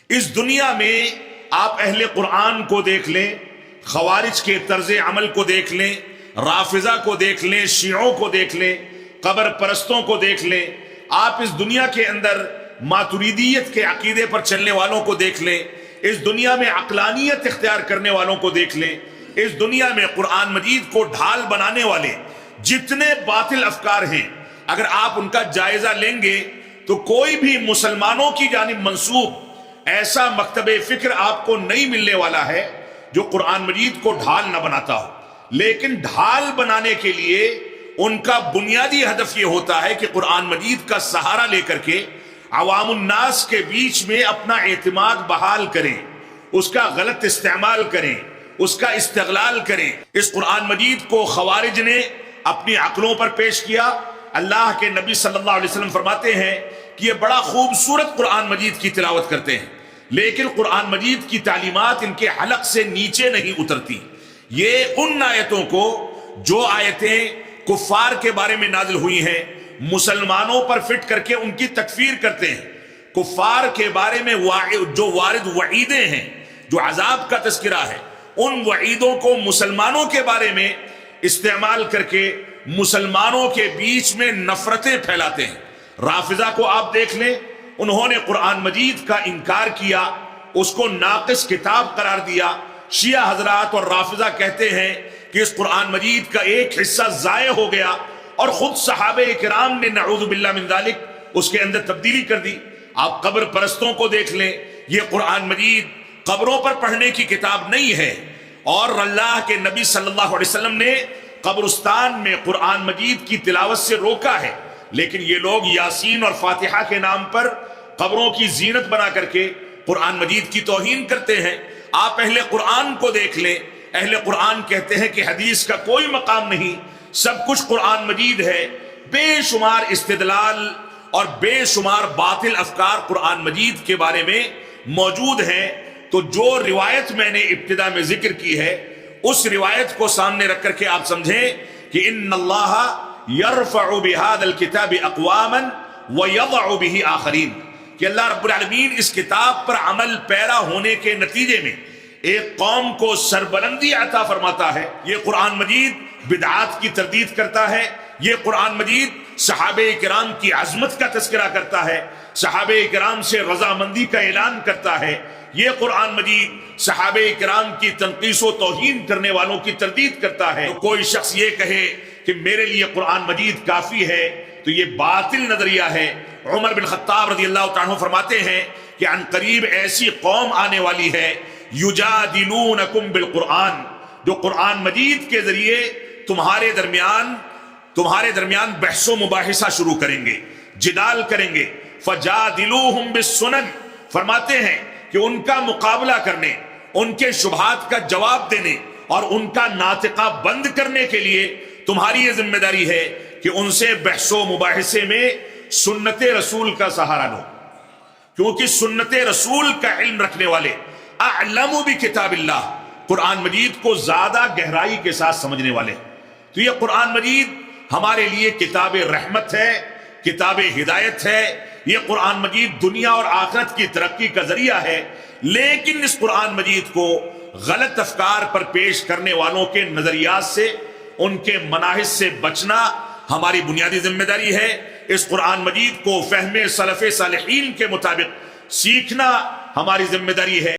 اس دنیا میں آپ اہل قرآن کو دیکھ لیں، خوارج کے طرز عمل کو دیکھ لیں، رافضہ کو دیکھ لیں، شیعوں کو دیکھ لیں، قبر پرستوں کو دیکھ لیں، آپ اس دنیا کے اندر ماتریدیت کے عقیدے پر چلنے والوں کو دیکھ لیں، اس دنیا میں عقلانیت اختیار کرنے والوں کو دیکھ لیں، اس دنیا میں قرآن مجید کو ڈھال بنانے والے جتنے باطل افکار ہیں، اگر آپ ان کا جائزہ لیں گے تو کوئی بھی مسلمانوں کی جانب منسوب ایسا مکتب فکر آپ کو نہیں ملنے والا ہے جو قرآن مجید کو ڈھال نہ بناتا ہو۔ لیکن ڈھال بنانے کے لیے ان کا بنیادی ہدف یہ ہوتا ہے کہ قرآن مجید کا سہارا لے کر کے عوام الناس کے بیچ میں اپنا اعتماد بحال کریں، اس کا غلط استعمال کریں، اس کا استغلال کریں۔ اس قرآن مجید کو خوارج نے اپنی عقلوں پر پیش کیا۔ اللہ کے نبی صلی اللہ علیہ وسلم فرماتے ہیں کہ یہ بڑا خوبصورت قرآن مجید کی تلاوت کرتے ہیں، لیکن قرآن مجید کی تعلیمات ان کے حلق سے نیچے نہیں اترتی۔ یہ ان آیتوں کو جو آیتیں کفار کے بارے میں نازل ہوئی ہیں مسلمانوں پر فٹ کر کے ان کی تکفیر کرتے ہیں۔ کفار کے بارے میں جو وارد وعیدیں ہیں، جو عذاب کا تذکرہ ہے، ان وعیدوں کو مسلمانوں کے بارے میں استعمال کر کے مسلمانوں کے بیچ میں نفرتیں پھیلاتے ہیں۔ رافضہ کو آپ دیکھ لیں، انہوں نے قرآن مجید کا انکار کیا، اس کو ناقص کتاب قرار دیا۔ شیعہ حضرات اور رافضہ کہتے ہیں کہ اس قرآن مجید کا ایک حصہ ضائع ہو گیا، اور خود صحابہ کرام نے نعوذ باللہ من ذالک اس کے اندر تبدیلی کر دی۔ آپ قبر پرستوں کو دیکھ لیں، یہ قرآن مجید قبروں پر پڑھنے کی کتاب نہیں ہے، اور اللہ کے نبی صلی اللہ علیہ وسلم نے قبرستان میں قرآن مجید کی تلاوت سے روکا ہے، لیکن یہ لوگ یاسین اور فاتحہ کے نام پر قبروں کی زینت بنا کر کے قرآن مجید کی توہین کرتے ہیں۔ آپ اہل قرآن کو دیکھ لیں، اہل قرآن کہتے ہیں کہ حدیث کا کوئی مقام نہیں، سب کچھ قرآن مجید ہے۔ بے شمار استدلال اور بے شمار باطل افکار قرآن مجید کے بارے میں موجود ہیں۔ تو جو روایت میں نے ابتدا میں ذکر کی ہے، اس روایت کو سامنے رکھ کر کے آپ سمجھیں کہ ان اللہ یرفع بہذا الکتاب اقواما ویضع بہ آخرین، کہ اللہ رب العالمین اس کتاب پر عمل پیرا ہونے کے نتیجے میں ایک قوم کو سربلندی عطا فرماتا ہے۔ یہ قرآن مجید بدعات کی تردید کرتا ہے، یہ قرآن مجید صحابہ کرام کی عظمت کا تذکرہ کرتا ہے، صحابہ کرام سے رضامندی کا اعلان کرتا ہے، یہ قرآن مجید صحابہ کرام کی تنقیص و توہین کرنے والوں کی تردید کرتا ہے۔ تو کوئی شخص یہ کہے کہ میرے لیے قرآن مجید کافی ہے تو یہ باطل نظریہ ہے۔ عمر بن خطاب رضی اللہ تعالیٰ عنہ فرماتے ہیں کہ عن قریب ایسی قوم آنے والی ہے یجادلونکم بالقرآن، جو قرآن مجید کے ذریعے تمہارے درمیان بحث و مباحثہ شروع کریں گے، جدال کریں گے۔ فجادلوہم بالسنن، فرماتے ہیں کہ ان کا مقابلہ کرنے، ان کے شبہات کا جواب دینے اور ان کا ناطقہ بند کرنے کے لیے تمہاری یہ ذمہ داری ہے کہ ان سے بحث و مباحثے میں سنت رسول کا سہارا لو، کیونکہ سنت رسول کا علم رکھنے والے اعلم بکتاب اللہ، قرآن مجید کو زیادہ گہرائی کے ساتھ سمجھنے والے۔ تو یہ قرآن مجید ہمارے لیے کتاب رحمت ہے، کتاب ہدایت ہے، یہ قرآن مجید دنیا اور آخرت کی ترقی کا ذریعہ ہے۔ لیکن اس قرآن مجید کو غلط افکار پر پیش کرنے والوں کے نظریات سے، ان کے مناہج سے بچنا ہماری بنیادی ذمہ داری ہے۔ اس قرآن مجید کو فہم سلف صالحین کے مطابق سیکھنا ہماری ذمہ داری ہے۔